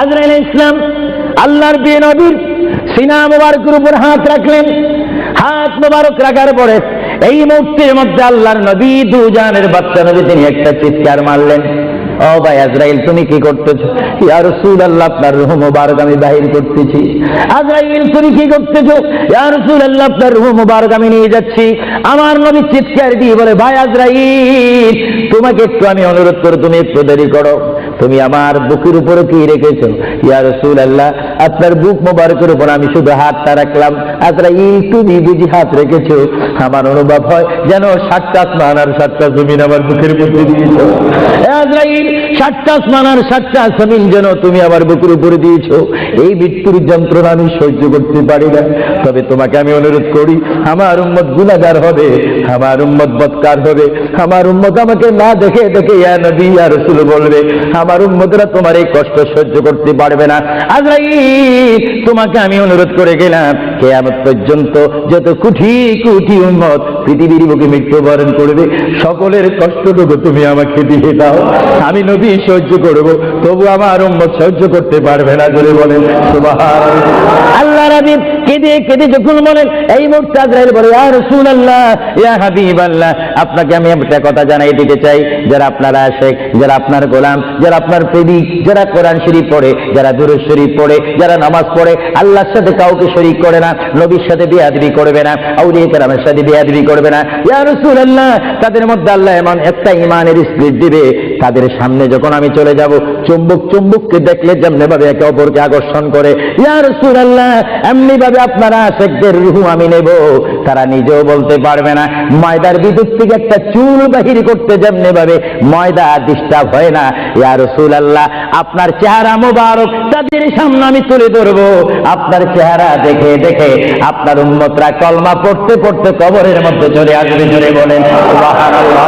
আজরাইল ইসলাম আল্লাহর প্রিয় নবীর সিনা মুবারকের উপর হাত রাখলেন। হাত মুবারক রাখার পরে এই মুহূর্তের মধ্যে আল্লাহর নবী দুজানের বাচ্চা নবী তিনি একটা চিৎকার মারলেন, ও ভাই আজরাইল তুমি কি করতেছো? ইয়া রাসূলুল্লাহ আপনার রূহ মুবারক আমি বাহির করতেছি। আজরাইল তুমি কি করতেছো? ইয়া রাসূলুল্লাহ আপনার রূহ মুবারক আমি নিয়ে যাচ্ছি। আমার নবী চিৎকার দিয়ে বলে, ভাই আজরাইল তোমাকে একটু আমি অনুরোধ করে তুমি একটু দেরি করো, তুমি আমার বুকের উপরে কি রেখেছো? ইয়া রাসূলুল্লাহ আপনার বুক মুবারকের উপর আমি শুধু হাতটা রাখলাম। আজরাইল তুমি বুঝি হাত রেখেছো? আমার অনুভব হয় যেন 7টা আসমান আর 7টা জমিন আমার বুকের মধ্যে দিয়েছো। আজরাইল 7টা আসমান আর 7টা জমিন যেন তুমি আমার বুকের উপরে দিয়েছো। এই মৃত্যুর যন্ত্রণা আমি সহ্য করতে পারি না। তবে তোমাকে আমি অনুরোধ করি, আমার উম্মত গুনাহগার হবে, আমার উম্মত বদকার হবে, আমার উম্মত আমাকে না দেখে দেখে ইয়া নবী ইয়া রাসূল বলবে, আমার উম্মতরা তোমার এই কষ্ট সহ্য করতে পারবে না। আজরাইল তোমাকে আমি অনুরোধ করে গেলাম, কিয়ামত পর্যন্ত যত কোটি কোটি উম্মত পৃথিবীর বুকে মৃত্যুবরণ করবে, সকলের কষ্টটুকু তুমি আমাকে দিয়ে দাও, আমি নবী সহ্য করব, তবু আমার উম্মত সহ্য করতে পারবে না। বলে বলেন সুবহানাল্লাহ। আল্লাহ নবী কেঁদে কেঁদে যখন বলেন, এই মুহূর্তে আজরাইল বলে, ইয়া রাসূলুল্লাহ ইয়া হাবিবাল্লাহ আপনাকে আমি একটা কথা জানাই দিতে চাই, যারা আপনারা আশিক, যারা আপনার গোলাম, যারা আপনার প্রেমিক, যারা কোরআন শরীফ পড়ে, যারা দুরূদ শরীফ পড়ে, যারা নামাজ পড়ে, আল্লাহর সাথে কাউকে শরীক করে না, নবীর সাথে বেয়াদবি করবে না, আউলিয়া কেরামের সাথে বেয়াদবি করবে না, ইয়া রাসূলুল্লাহ তাদের মধ্যে আল্লাহ এমন একটা ঈমানের স্পিরিট দিবে, তাদের সামনে যখন আমি চলে যাব, চুম্বক চুম্বককে দেখলে যেমনি ভাবে একে অপরকে আকর্ষণ করে, ইয়া রাসূলুল্লাহ এমনি ভাবে আপনারা আশিকদের রূহ আমি নেব, তারা নিজেও বলতে পারবে না। ময়দার ভিতর থেকে একটা চুল বাহির করতে যেমনি ভাবে ময়দা ডিস্টার্ব হয় না, ইয়া রাসূলুল্লাহ আপনার চেহারা মুবারক তাদের সামনে আমি তুলে ধরবো, আপনার চেহারা দেখে দেখে আপনার উম্মতরা কলমা পড়তে পড়তে কবরের মধ্যে চলে আসবে। জোরে বলেন সুবহানাল্লাহ।